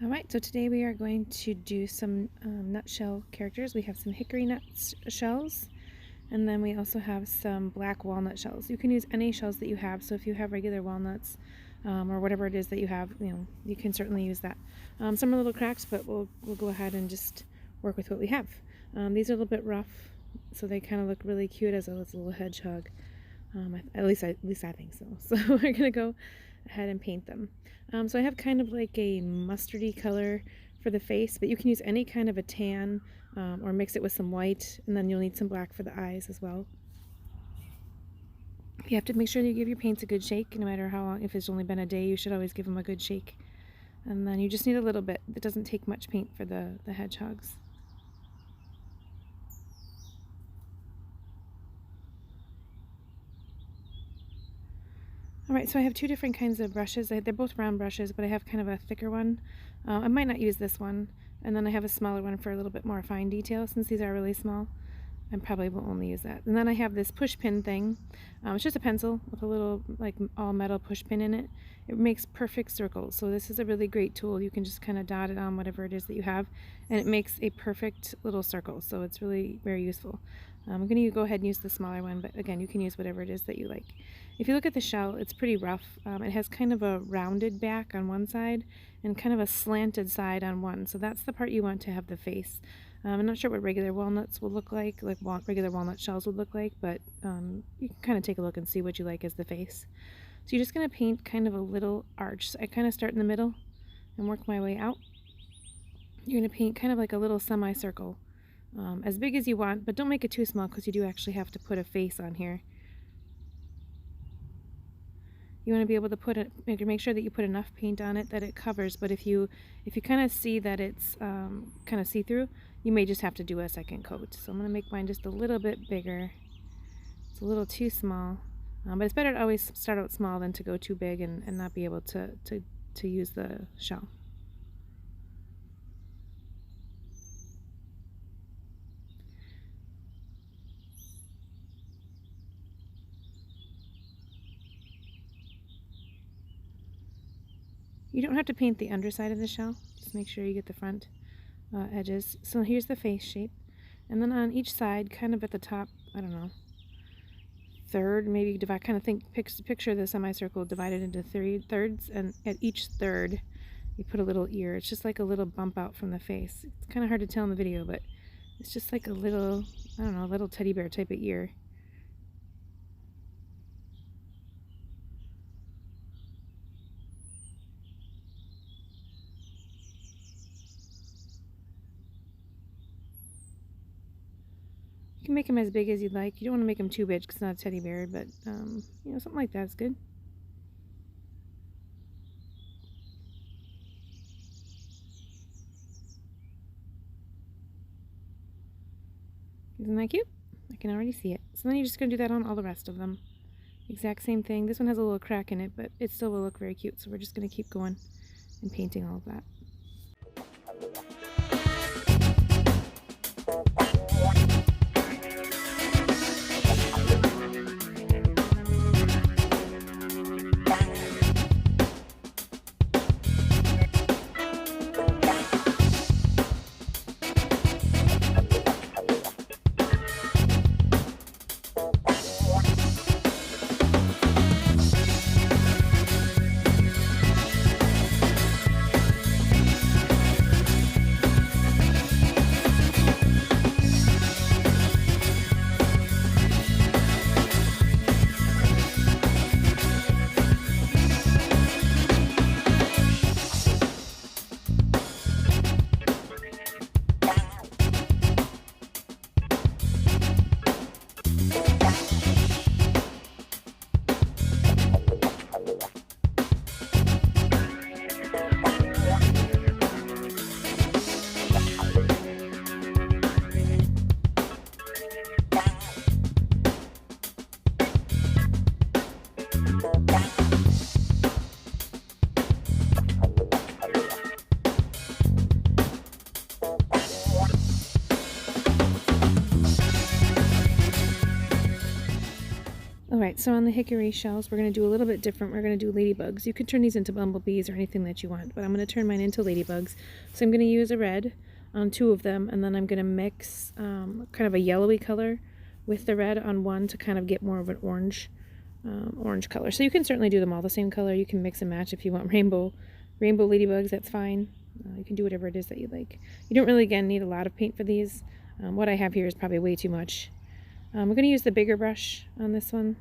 Alright, so today we are going to do some nutshell characters. We have some hickory nut shells, and then we also have some black walnut shells. You can use any shells that you have, so if you have regular walnuts or whatever it is that you have, you can certainly use that. Some are a little cracked, but we'll go ahead and just work with what we have. These are a little bit rough, so they kind of look really cute as a little hedgehog. At least I think so. So we're gonna go ahead and paint them. So I have kind of like a mustardy color for the face, but you can use any kind of a tan or mix it with some white, and then you'll need some black for the eyes as well. You have to make sure that you give your paints a good shake, no matter how long. If it's only been a day, you should always give them a good shake. And then you just need a little bit. It doesn't take much paint for the hedgehogs. Alright, so I have two different kinds of brushes. They're both round brushes, but I have kind of a thicker one. I might not use this one. And then I have a smaller one for a little bit more fine detail. Since these are really small, I probably will only use that. And then I have this push pin thing. It's just a pencil with a little like all metal push pin in it. It makes perfect circles. So this is a really great tool. You can just kind of dot it on whatever it is that you have, and it makes a perfect little circle. So it's really very useful. I'm going to go ahead and use the smaller one, but again, you can use whatever it is that you like. If you look at the shell, it's pretty rough. It has kind of a rounded back on one side and kind of a slanted side on one. So that's the part you want to have the face. I'm not sure what regular walnuts will look like regular walnut shells would look like, but you can kind of take a look and see what you like as the face. So you're just going to paint kind of a little arch. So I kind of start in the middle and work my way out. You're going to paint kind of like a little semicircle. As big as you want, but don't make it too small because you do actually have to put a face on here. You want to be able to make sure that you put enough paint on it that it covers, but if you kind of see that it's kind of see-through, you may just have to do a second coat. So I'm going to make mine just a little bit bigger. It's a little too small, but it's better to always start out small than to go too big and not be able to use the shell. You don't have to paint the underside of the shell, just make sure you get the front edges. So here's the face shape, and then on each side, kind of at the top, I don't know, third, maybe divide, kind of picture the semicircle divided into thirds, and at each third you put a little ear. It's just like a little bump out from the face. It's kind of hard to tell in the video, but it's just like a little, I don't know, a little teddy bear type of ear. You can make them as big as you'd like. You don't want to make them too big because it's not a teddy bear, but something like that's good. Isn't that cute? I can already see it. So then you're just going to do that on all the rest of them. Exact same thing. This one has a little crack in it, but it still will look very cute. So we're just going to keep going and painting all of that. Alright, so on the hickory shells, we're going to do a little bit different. We're going to do ladybugs. You could turn these into bumblebees or anything that you want, but I'm going to turn mine into ladybugs. So I'm going to use a red on 2 of them, and then I'm going to mix kind of a yellowy color with the red on one to kind of get more of an orange color. So you can certainly do them all the same color. You can mix and match if you want rainbow ladybugs, that's fine. You can do whatever it is that you like. You don't really, again, need a lot of paint for these. What I have here is probably way too much. I'm going to use the bigger brush on this one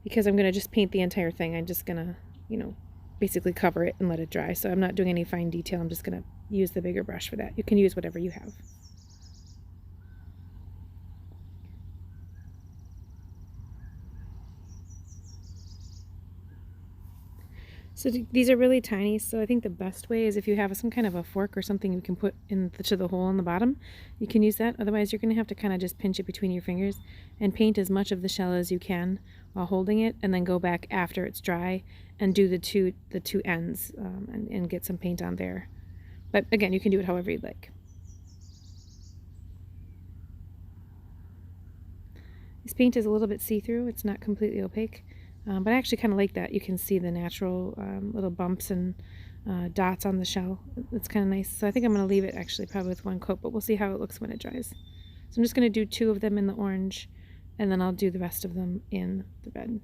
because I'm going to just paint the entire thing. I'm just going to, you know, basically cover it and let it dry. So I'm not doing any fine detail. I'm just going to use the bigger brush for that. You can use whatever you have. So these are really tiny, so I think the best way is if you have some kind of a fork or something you can put into the hole on the bottom, you can use that. Otherwise, you're going to have to kind of just pinch it between your fingers and paint as much of the shell as you can while holding it, and then go back after it's dry and do the two ends and get some paint on there. But again, you can do it however you'd like. This paint is a little bit see-through. It's not completely opaque. But I actually kind of like that. You can see the natural little bumps and dots on the shell. It's kind of nice. So I think I'm going to leave it actually probably with 1 coat, but we'll see how it looks when it dries. So I'm just going to do 2 of them in the orange, and then I'll do the rest of them in the red.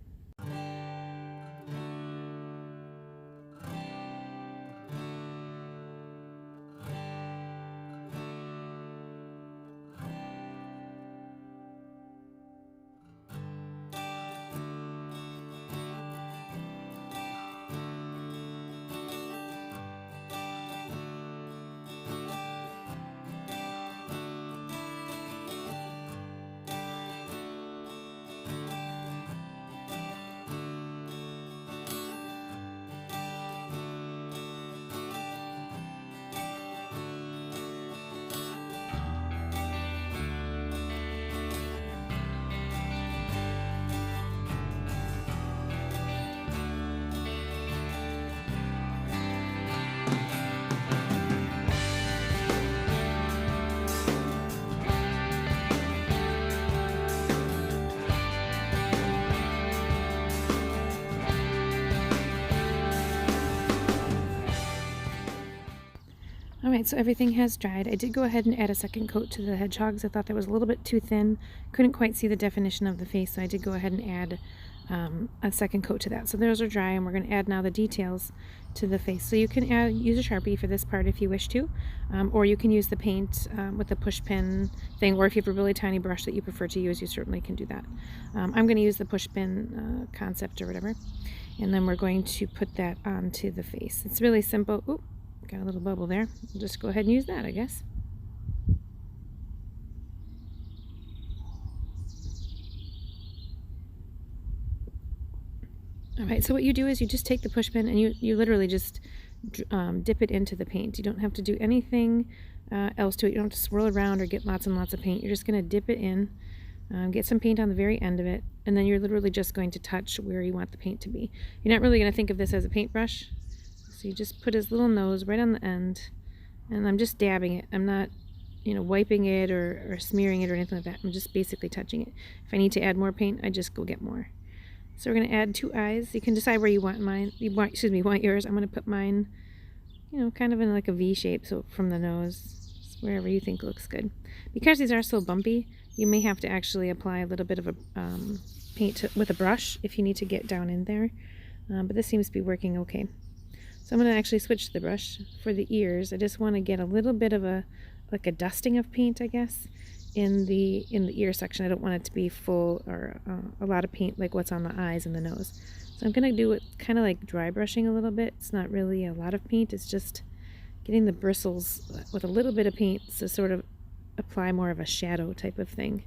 Alright, so everything has dried. I did go ahead and add a second coat to the hedgehogs. I thought that was a little bit too thin. Couldn't quite see the definition of the face, so I did go ahead and add a second coat to that. So those are dry, and we're going to add now the details to the face. So you can use a Sharpie for this part if you wish to, or you can use the paint with the push pin thing, or if you have a really tiny brush that you prefer to use, you certainly can do that. I'm going to use the push pin concept or whatever, and then we're going to put that onto the face. It's really simple. Oop. Got a little bubble there. We'll just go ahead and use that, I guess. Alright, so what you do is you just take the push pin and you literally just dip it into the paint. You don't have to do anything else to it. You don't have to swirl around or get lots and lots of paint. You're just going to dip it in, get some paint on the very end of it, and then you're literally just going to touch where you want the paint to be. You're not really going to think of this as a paintbrush. So you just put his little nose right on the end, and I'm just dabbing it. I'm not, you know, wiping it or smearing it or anything like that. I'm just basically touching it. If I need to add more paint, I just go get more. So we're going to add 2 eyes. You can decide where you want mine. Want yours. I'm going to put mine, you know, kind of in like a V shape, so from the nose, wherever you think looks good. Because these are so bumpy, you may have to actually apply a little bit of a paint with a brush if you need to get down in there. But this seems to be working okay. So I'm going to actually switch the brush for the ears. I just want to get a little bit of a dusting of paint, I guess, in the ear section. I don't want it to be full or a lot of paint like what's on the eyes and the nose. So I'm going to do it kind of like dry brushing a little bit. It's not really a lot of paint. It's just getting the bristles with a little bit of paint to sort of apply more of a shadow type of thing.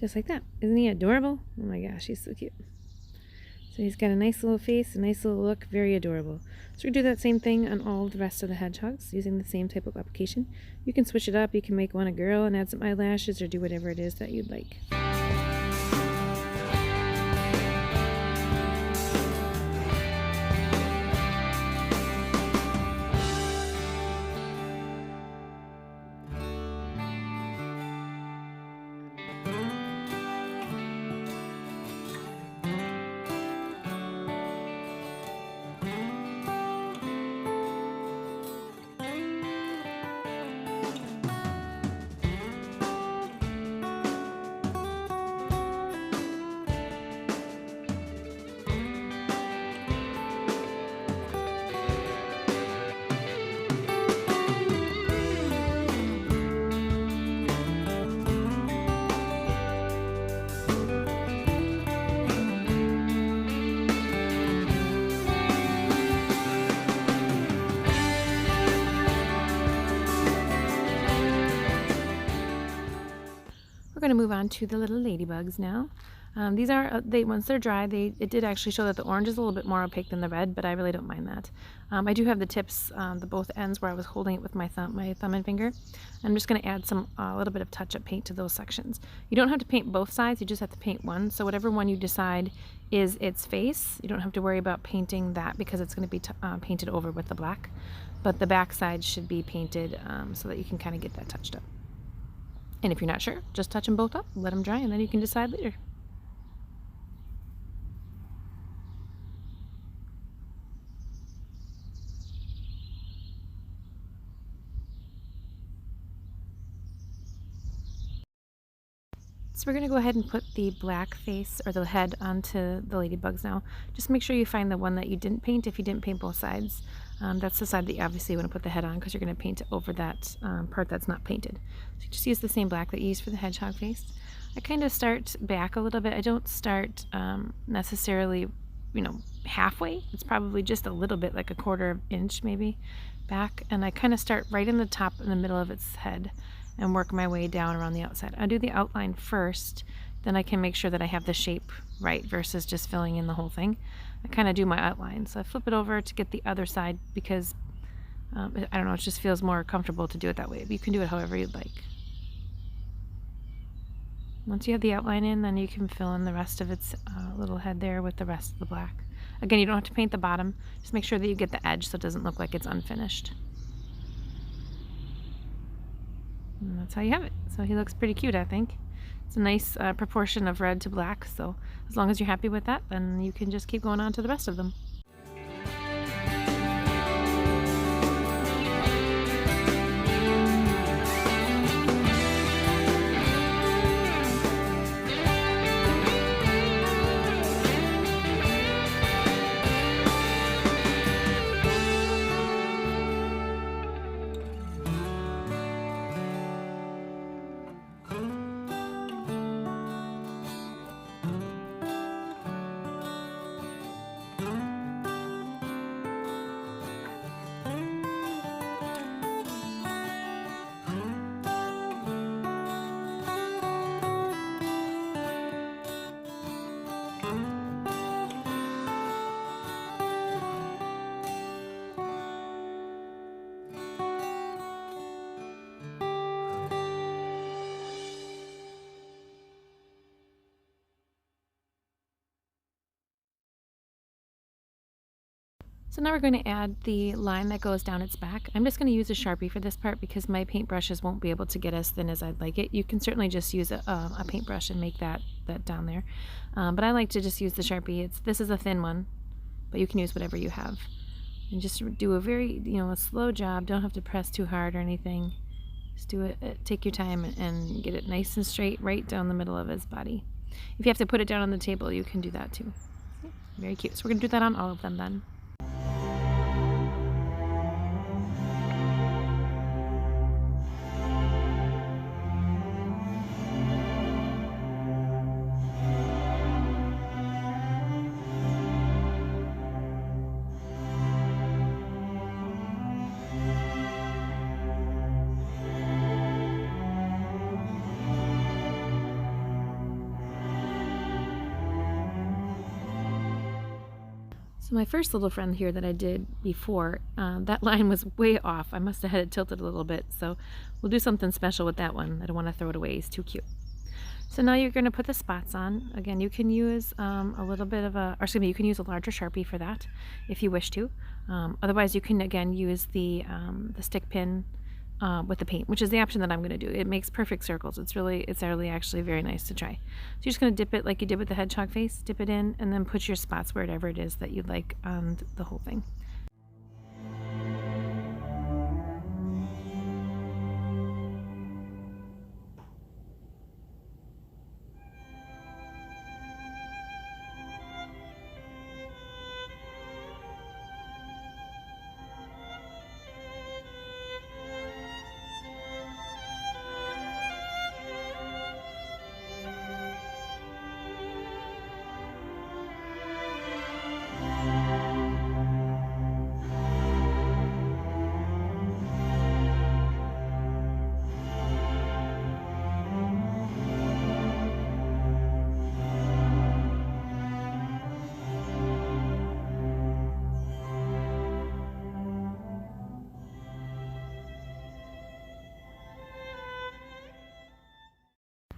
Just like that. Isn't he adorable? Oh my gosh, he's so cute. So he's got a nice little face, a nice little look, very adorable. So we do that same thing on all of the rest of the hedgehogs using the same type of application. You can switch it up. You can make one a girl and add some eyelashes or do whatever it is that you'd like. We're going to move on to the little ladybugs now. These are, once they're dry, it did actually show that the orange is a little bit more opaque than the red, but I really don't mind that. I do have the tips, the both ends where I was holding it with my thumb and finger. I'm just going to add a little bit of touch-up paint to those sections. You don't have to paint both sides, you just have to paint one. So whatever one you decide is its face, you don't have to worry about painting that because it's going to be painted over with the black. But the back side should be painted so that you can kind of get that touched up. And if you're not sure, just touch them both up, let them dry, and then you can decide later. So we're going to go ahead and put the black face or the head onto the ladybugs now. Just make sure you find the one that you didn't paint if you didn't paint both sides. That's the side that you obviously want to put the head on because you're going to paint it over that part that's not painted. So you just use the same black that you use for the hedgehog face. I kind of start back a little bit. I don't start necessarily, halfway. It's probably just a little bit, like a quarter inch maybe back. And I kind of start right in the top in the middle of its head and work my way down around the outside. I'll do the outline first, then I can make sure that I have the shape right versus just filling in the whole thing. I kind of do my outline. So I flip it over to get the other side because, I don't know, it just feels more comfortable to do it that way. But you can do it however you'd like. Once you have the outline in, then you can fill in the rest of its little head there with the rest of the black. Again, you don't have to paint the bottom. Just make sure that you get the edge so it doesn't look like it's unfinished. And that's how you have it. So he looks pretty cute, I think. It's a nice proportion of red to black, so as long as you're happy with that, then you can just keep going on to the rest of them. So now we're going to add the line that goes down its back. I'm just going to use a Sharpie for this part because my paintbrushes won't be able to get as thin as I'd like it. You can certainly just use a paintbrush and make that down there. But I like to just use the Sharpie. This is a thin one, but you can use whatever you have. And just do a very, a slow job. Don't have to press too hard or anything. Just do it, take your time and get it nice and straight right down the middle of his body. If you have to put it down on the table, you can do that too. Very cute. So we're going to do that on all of them then. So my first little friend here that I did before, that line was way off. I must have had it tilted a little bit, so we'll do something special with that one. I don't want to throw it away. It's too cute. So now you're going to put the spots on. Again, you can use a little bit of a, or excuse me, you can use a larger Sharpie for that if you wish to. Otherwise, you can again use the stick pin with the paint, which is the option that I'm going to do. It makes perfect circles. It's really actually very nice to try. So you're just going to dip it like you did with the hedgehog face, dip it in, and then put your spots wherever it is that you'd like on the whole thing.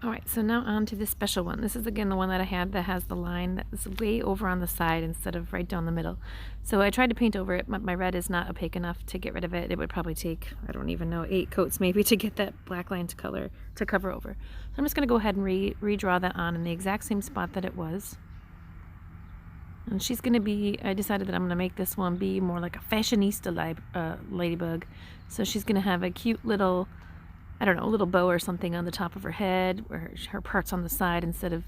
Alright, so now on to this special one. This is again the one that I had that has the line that is way over on the side instead of right down the middle. So I tried to paint over it. My red is not opaque enough to get rid of it. It would probably take, I don't even know, 8 coats maybe to get that black line to cover over. So I'm just going to go ahead and redraw that on in the exact same spot that it was. And she's going to be, I decided that I'm going to make this one be more like a fashionista ladybug. So she's going to have a cute little, I don't know, a little bow or something on the top of her head, or her parts on the side, instead of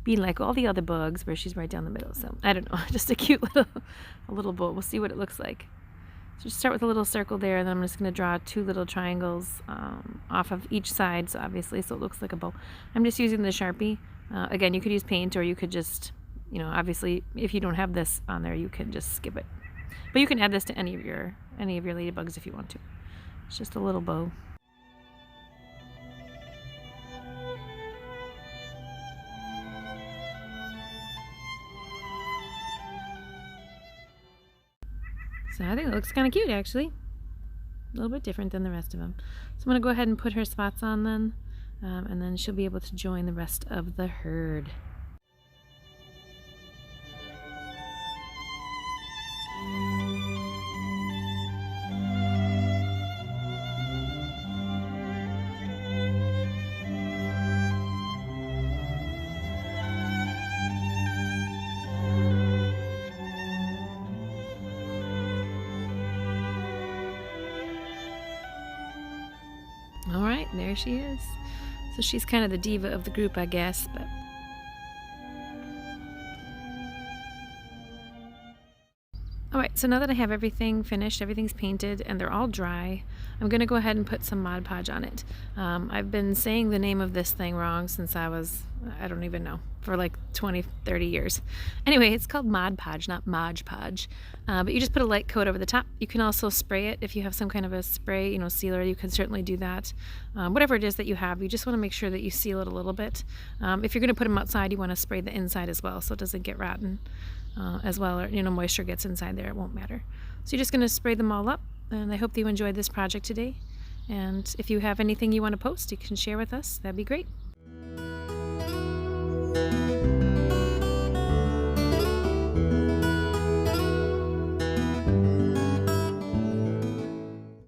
being like all the other bugs where she's right down the middle. So I don't know, just a cute little bow. We'll see what it looks like. So just start with a little circle there, and then I'm just going to draw 2 little triangles off of each side, so obviously, so it looks like a bow. I'm just using the Sharpie. Again, you could use paint, or you could just, you know, obviously, if you don't have this on there, you can just skip it. But you can add this to any of your ladybugs if you want to. It's just a little bow. So I think it looks kind of cute, actually. A little bit different than the rest of them. So I'm going to go ahead and put her spots on then, and then she'll be able to join the rest of the herd. Alright, there she is. So she's kind of the diva of the group, I guess, but alright, so now that I have everything finished, everything's painted, and they're all dry, I'm going to go ahead and put some Mod Podge on it. I've been saying the name of this thing wrong since I was, I don't even know, for like 20, 30 years. Anyway, it's called Mod Podge, not Mod Podge. But you just put a light coat over the top. You can also spray it if you have some kind of a spray, you know, sealer. You can certainly do that. Whatever it is that you have, you just want to make sure that you seal it a little bit. If you're going to put them outside, you want to spray the inside as well so it doesn't get rotten as well, or, you know, moisture gets inside there. It won't matter. So you're just going to spray them all up, and I hope that you enjoyed this project today. And if you have anything you want to post, you can share with us. That'd be great.